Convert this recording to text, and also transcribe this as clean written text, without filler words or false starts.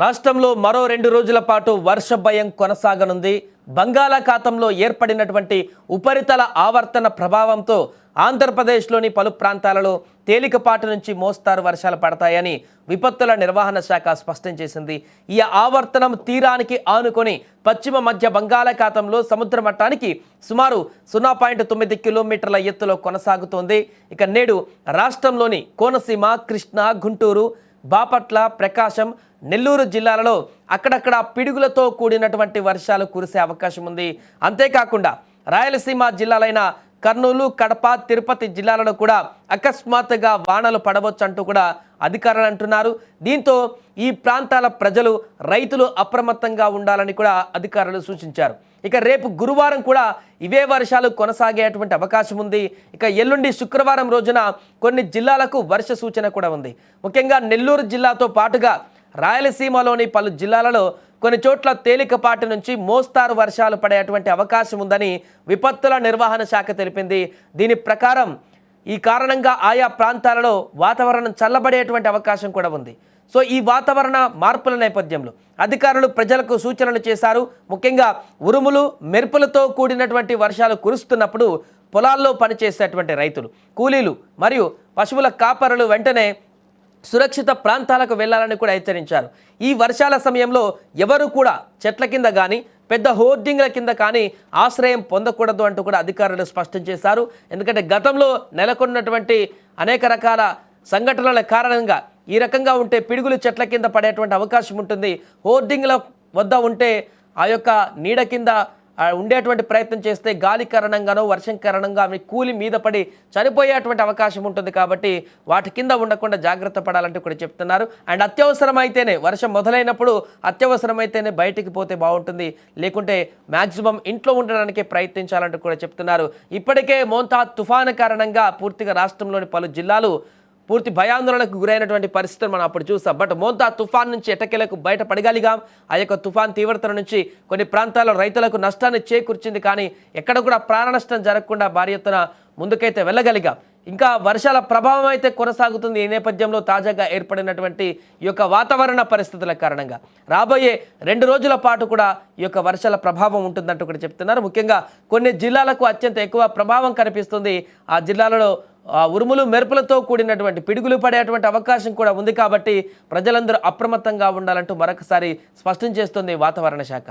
రాష్ట్రంలో మరో 2 రోజుల పాటు వర్ష భయం కొనసాగనుంది. బంగాళాఖాతంలో ఏర్పడినటువంటి ఉపరితల ఆవర్తన ప్రభావంతో ఆంధ్రప్రదేశ్లోని పలు ప్రాంతాలలో తేలికపాటి నుంచి మోస్తారు వర్షాలు పడతాయని విపత్తుల నిర్వహణ శాఖ స్పష్టం చేసింది. ఈ ఆవర్తనం తీరానికి ఆనుకొని పశ్చిమ మధ్య బంగాళాఖాతంలో సముద్ర మట్టానికి సుమారు 0.9 కిలోమీటర్ల ఎత్తులో కొనసాగుతోంది. ఇక నేడు రాష్ట్రంలోని కోనసీమ, కృష్ణా, గుంటూరు, బాపట్ల, ప్రకాశం, నెల్లూరు జిల్లాలలో అక్కడక్కడ పిడుగులతో కూడినటువంటి వర్షాలు కురిసే అవకాశం ఉంది. అంతేకాకుండా రాయలసీమ జిల్లాలైన కర్నూలు, కడప, తిరుపతి జిల్లాలలో కూడా అకస్మాత్తుగా వానలు పడవచ్చు అంటూ కూడా అధికారులు అంటున్నారు. దీంతో ఈ ప్రాంతాల ప్రజలు, రైతులు అప్రమత్తంగా ఉండాలని కూడా అధికారులు సూచించారు. ఇక రేపు గురువారం కూడా ఇవే వర్షాలు కొనసాగేటువంటి అవకాశం ఉంది. ఇక ఎల్లుండి శుక్రవారం రోజున కొన్ని జిల్లాలకు వర్ష సూచన కూడా ఉంది. ముఖ్యంగా నెల్లూరు జిల్లాతో పాటుగా రాయలసీమలోని పలు జిల్లాలలో కొన్ని చోట్ల తేలికపాటి నుంచి మోస్తారు వర్షాలు పడేటువంటి అవకాశం ఉందని విపత్తుల నిర్వహణ శాఖ తెలిపింది. దీని ప్రకారం ఈ కారణంగా ఆయా ప్రాంతాలలో వాతావరణం చల్లబడేటువంటి అవకాశం కూడా ఉంది. సో ఈ వాతావరణ మార్పుల నేపథ్యంలో అధికారులు ప్రజలకు సూచనలు చేశారు. ముఖ్యంగా ఉరుములు, మెరుపులతో కూడినటువంటి వర్షాలు కురుస్తున్నప్పుడు పొలాల్లో పనిచేసేటువంటి రైతులు, కూలీలు మరియు పశువుల కాపరులు వెంటనే సురక్షిత ప్రాంతాలకు వెళ్లాలని కూడా హెచ్చరించారు. ఈ వర్షాల సమయంలో ఎవరు కూడా చెట్ల కింద కానీ పెద్ద హోర్డింగ్ల కింద కానీ ఆశ్రయం పొందకూడదు అంటూ కూడా అధికారులు స్పష్టం చేశారు. ఎందుకంటే గతంలో నెలకొన్నటువంటి అనేక రకాల సంఘటనల కారణంగా ఈ రకంగా ఉంటే పిడుగులు చెట్ల కింద పడేటువంటి అవకాశం ఉంటుంది. హోర్డింగ్ల వద్ద ఉంటే ఆ యొక్క నీడ కింద ఉండేటువంటి ప్రయత్నం చేస్తే గాలి కారణంగానో వర్షం కారణంగా అవి కూలి మీద పడి చనిపోయేటువంటి అవకాశం ఉంటుంది. కాబట్టి వాటి కింద ఉండకుండా జాగ్రత్త పడాలంటూ కూడా చెప్తున్నారు. అండ్ అత్యవసరమైతేనే, వర్షం మొదలైనప్పుడు అత్యవసరమైతేనే బయటికి పోతే బాగుంటుంది, లేకుంటే మ్యాక్సిమం ఇంట్లో ఉండడానికి ప్రయత్నించాలంటూ కూడా చెప్తున్నారు. ఇప్పటికే మోంతా తుఫాను కారణంగా పూర్తిగా రాష్ట్రంలోని పలు జిల్లాలు పూర్తి భయాందోళనకు గురైనటువంటి పరిస్థితులు మనం అప్పుడు చూసాం. బట్ మోంతా తుఫాన్ నుంచి ఎట్టకేలకు బయటపడగలిగాం. ఆ యొక్క తుఫాన్ తీవ్రత నుంచి కొన్ని ప్రాంతాల్లో రైతులకు నష్టాన్ని చేకూర్చింది. కానీ ఎక్కడ కూడా ప్రాణ నష్టం జరగకుండా భారీ ఎత్తున ముందుకైతే వెళ్ళగలిగాం. ఇంకా వర్షాల ప్రభావం అయితే కొనసాగుతుంది. ఈ నేపథ్యంలో తాజాగా ఏర్పడినటువంటి ఈ యొక్క వాతావరణ పరిస్థితుల కారణంగా రాబోయే 2 రోజుల పాటు కూడా ఈ యొక్క వర్షాల ప్రభావం ఉంటుందంటూ కూడా చెప్తున్నారు. ముఖ్యంగా కొన్ని జిల్లాలకు అత్యంత ఎక్కువ ప్రభావం కనిపిస్తుంది. ఆ జిల్లాలలో ఉరుములు, మెరుపులతో కూడినటువంటి పిడుగులు పడేటువంటి అవకాశం కూడా ఉంది. కాబట్టి ప్రజలందరూ అప్రమత్తంగా ఉండాలంటూ మరొకసారి స్పష్టం చేస్తుంది వాతావరణ శాఖ.